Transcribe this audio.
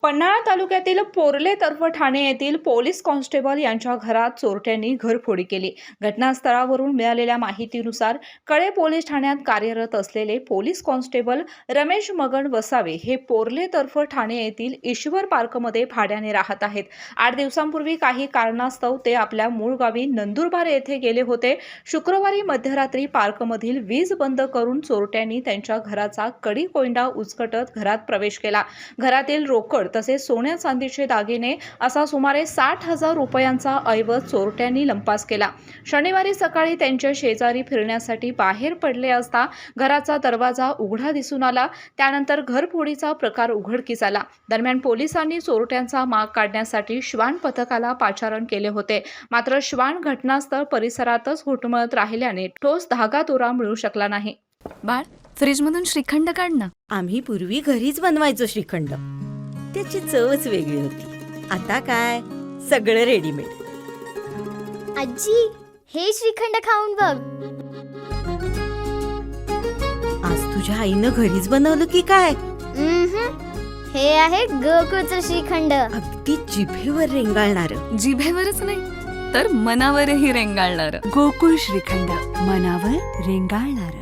पन्हाळा तालुक्यातील पोर्ले तर्फे ठाणे येथील पोलीस कॉन्स्टेबल यांच्या घरात चोरट्यांनी घरफोडी केली. घटनास्थळावरून मिळालेल्या माहितीनुसार कळे पोलीस ठाण्यात कार्यरत असलेले पोलीस कॉन्स्टेबल रमेश मगन वसावे हे पोर्ले तर्फे ठाणे येथील ईश्वर पार्कमध्ये भाड्याने राहत आहेत. 8 दिवसांपूर्वी काही कारणास्तव ते आपल्या मूळ गावी नंदुरबार येथे गेले होते. शुक्रवारी मध्यरात्री पार्कमधील वीज बंद करून चोरट्यांनी त्यांच्या घराचा कडी कोयंडा उचकटत घरात प्रवेश केला. घरातील रोकड तसेच सोन्या चांदीचे दागिने असा सुमारे 60,000 रुपयांचा ऐवज चोरट्यांनी लंपास केला. शनिवारी सकाळी त्यांच्या शेजारी फिरण्यासाठी बाहेर पडले असता घराचा दरवाजा उघडा दिसून आला. त्यानंतर घरफोडीचा प्रकार उघडकीस आला. दरम्यान पोलिसांनी चोरट्यांचा माग काढण्यासाठी श्वान पथकाला पाचारण केले होते. मात्र श्वान घटनास्थळ परिसरातच घुटमळत राहिल्याने ठोस धागादोरा मिळू शकला नाही. बाळ, फ्रीजमधून श्रीखंड काढ ना. आम्ही पूर्वी घरीच बनवायचो श्रीखंड. त्याची चवच वेगळी होती. आता काय सगळं रेडीमेड. आजी, हे श्रीखंड खाऊन बघ. आज तुझ्या आईनं घरीच बनवलं की काय? हे आहे गोकुळचं श्रीखंड. अगदी जिभेवर रेंगाळणार. जिभेवरच नाही तर मनावरही रेंगाळणार. गोकुळ श्रीखंड, मनावर रेंगाळणार.